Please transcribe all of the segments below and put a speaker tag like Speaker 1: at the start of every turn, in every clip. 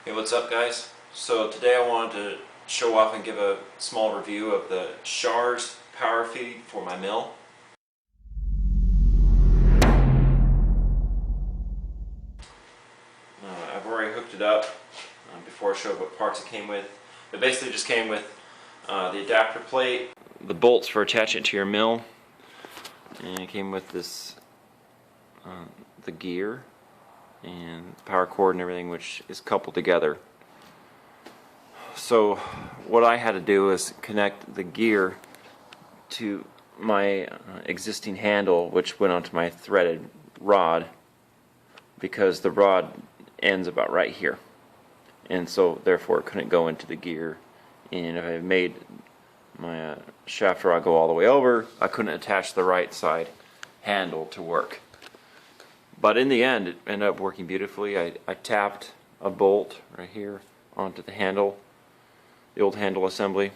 Speaker 1: Hey, what's up guys? So today I wanted to show off and give a small review of the Shars power feed for my mill. I've already hooked it up before I showed what parts it came with. It basically just came with the adapter plate, the bolts for attaching it to your mill, and it came with this the gear and the power cord and everything, which is coupled together. So what I had to do is connect the gear to my existing handle, which went onto my threaded rod, because the rod ends about right here, and so therefore it couldn't go into the gear. And if I made my shaft rod go all the way over, I couldn't attach the right side handle to work. But in the end, it ended up working beautifully. I tapped a bolt right here onto the handle, the old handle assembly,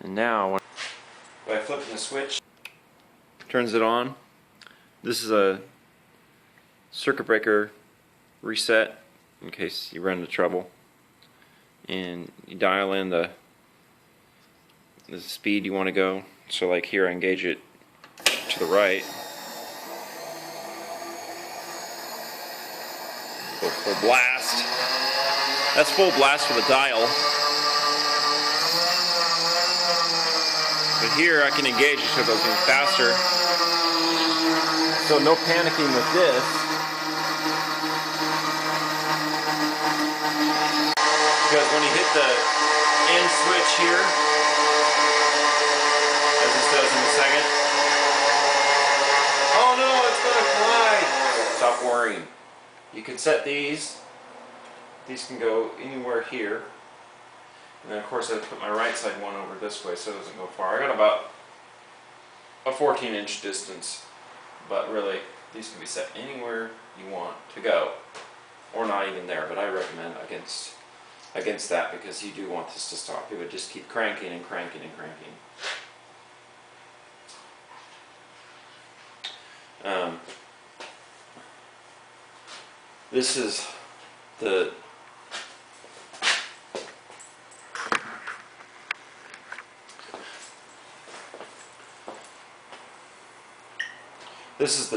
Speaker 1: and now by flipping the switch, turns it on. This is a circuit breaker reset in case you run into trouble, and you dial in the speed you want to go. So like here, I engage it to the right. Go full blast. That's full blast for the dial. But here I can engage it so it goes even faster. So no panicking with this. Because when you hit the end switch here, as this does in a second, oh no, it's going to collide. Stop worrying. You can set these can go anywhere here, and then of course I put my right side one over this way so it doesn't go far. I got about a 14-inch distance, but really these can be set anywhere you want to go, or not even there, but I recommend against that, because you do want this to stop. It would just keep cranking and cranking and cranking. This is the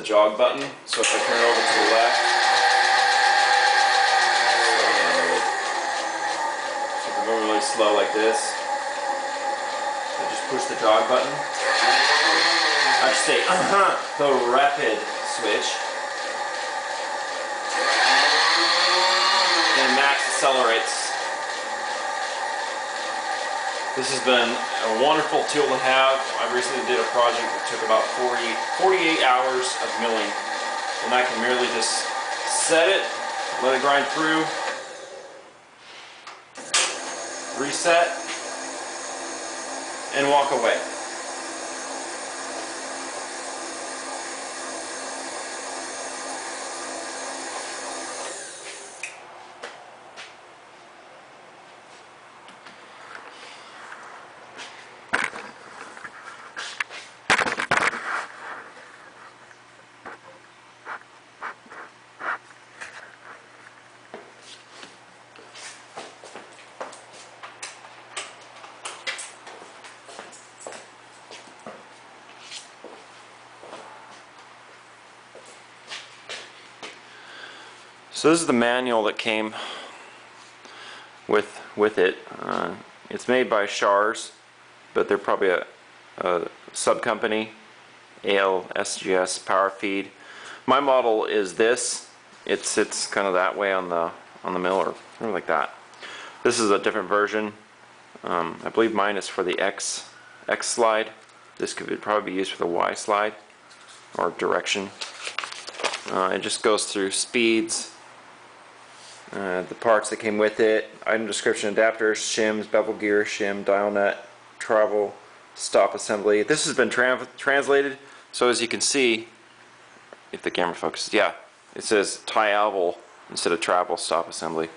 Speaker 1: jog button. So if I turn it over to the left, so if I go really slow like this, I just push the jog button. I say the rapid switch. And max accelerates. This has been a wonderful tool to have. I recently did a project that took about 48 hours of milling, and I can merely just set it, let it grind through, reset, and walk away. So this is the manual that came with it. It's made by Shars, but they're probably a sub company, ALSGS Power Feed. My model is this. It sits kind of that way on the mill, or like that. This is a different version. I believe mine is for the X slide. This could probably be used for the Y slide or direction. It just goes through speeds. The parts that came with it: item description, adapters, shims, bevel gear, shim, dial nut, travel, stop assembly. This has been translated, so as you can see, if the camera focuses, yeah, it says tie-alvel instead of travel stop assembly.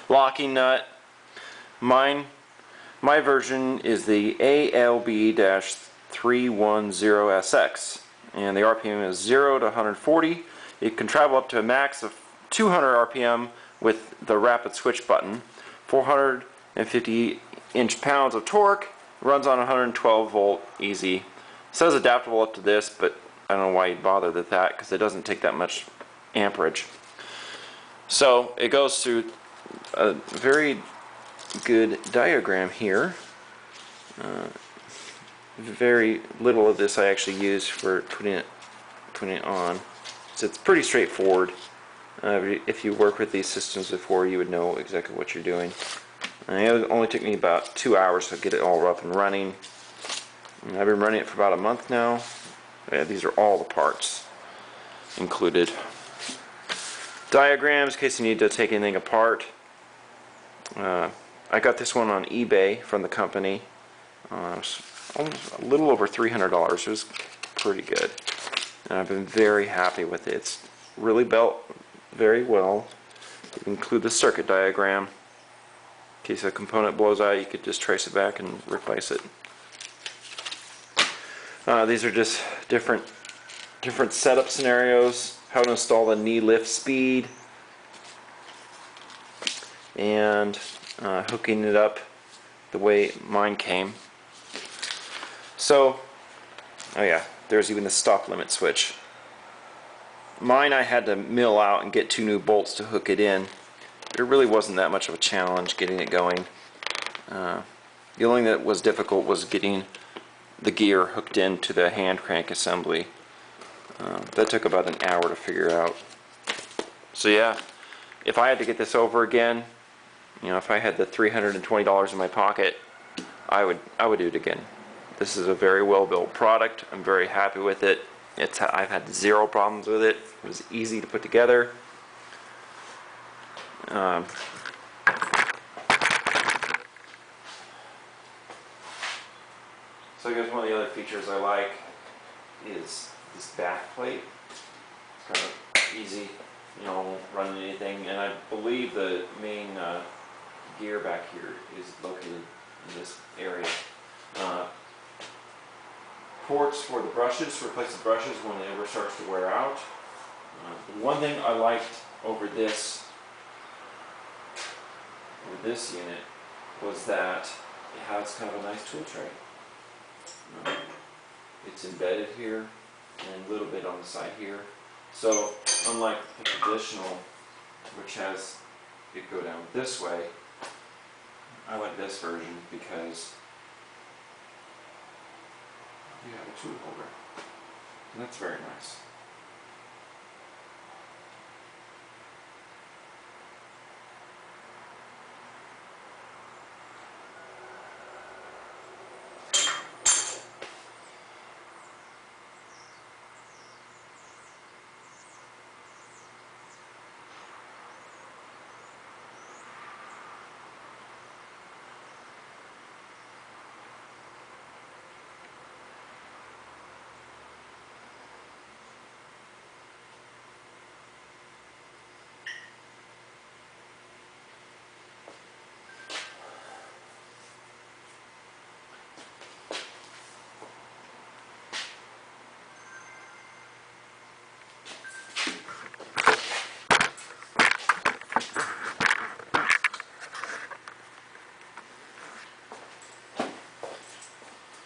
Speaker 1: Locking nut. My version is the ALB-310SX, and the RPM is 0 to 140. It can travel up to a max of 200 RPM with the rapid switch button. 450 inch-pounds of torque, runs on 112 volt easy. It says adaptable up to this, but I don't know why you'd bother with that because it doesn't take that much amperage. So it goes through a very good diagram here. Very little of this I actually use for putting it on. So it's pretty straightforward. If you work with these systems before, you would know exactly what you're doing. It only took me about 2 hours to get it all up and running. And I've been running it for about a month now. These are all the parts included. Diagrams in case you need to take anything apart. I got this one on eBay from the company. It was almost a little over $300. It was pretty good. And I've been very happy with it. It's really built very well. You include the circuit diagram. In case a component blows out, you could just trace it back and replace it. These are just different setup scenarios. How to install the knee lift speed, and hooking it up the way mine came. So, oh yeah, there's even the stop limit switch. Mine I had to mill out and get 2 new bolts to hook it in. It really wasn't that much of a challenge getting it going. The only thing that was difficult was getting the gear hooked into the hand crank assembly. That took about an hour to figure out. So yeah, if I had to get this over again, you know, if I had the $320 in my pocket, I would do it again. This is a very well built product. I'm very happy with it. I've had 0 problems with it. It was easy to put together. So I guess one of the other features I like is this back plate. It's kind of easy, you know, won't run anything. And I believe the main gear back here is located in this area. Ports for the brushes, to replace the brushes when it ever starts to wear out. The one thing I liked over this unit was that it has kind of a nice tool tray. It's embedded here and a little bit on the side here. So unlike the traditional, which has it go down this way, I like this version because you have a tool holder. And that's very nice.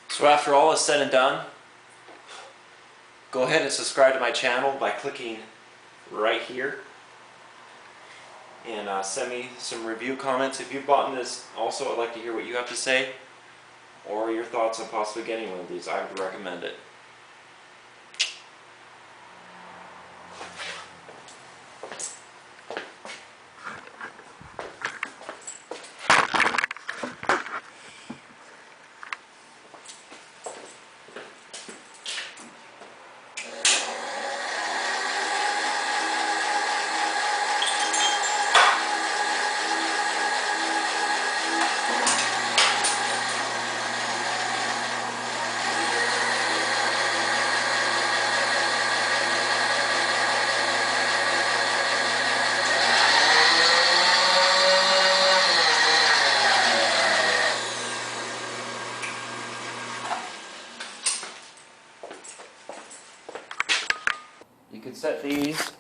Speaker 1: So after all is said and done, go ahead and subscribe to my channel by clicking right here. And send me some review comments. If you've bought this also, I'd like to hear what you have to say, or your thoughts on possibly getting one of these. I would recommend it. You can set these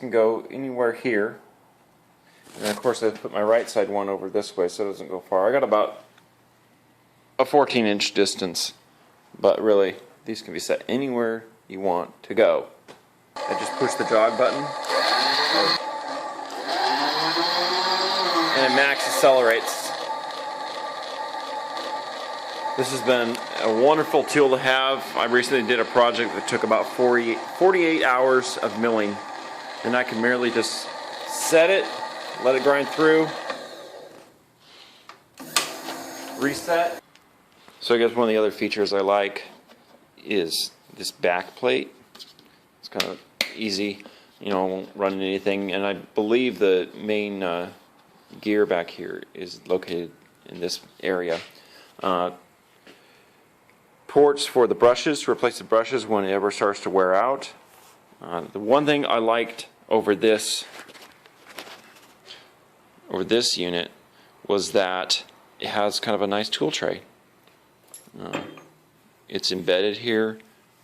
Speaker 1: can go anywhere here. And of course I put my right side one over this way so it doesn't go far. I got about a 14-inch distance, but really these can be set anywhere you want to go. I just push the jog button and it max accelerates. This has been a wonderful tool to have. I recently did a project that took about 48 hours of milling, and I can merely just set it, let it grind through, reset. So I guess one of the other features I like is this back plate. It's kind of easy, you know, won't run into anything, and I believe the main gear back here is located in this area. Ports for the brushes, to replace the brushes when it ever starts to wear out. The one thing I liked over this unit was that it has kind of a nice tool tray. It's embedded here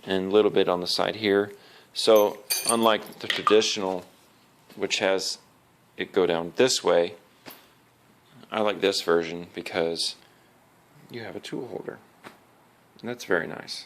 Speaker 1: and a little bit on the side here. So unlike the traditional, which has it go down this way, I like this version because you have a tool holder. And that's very nice.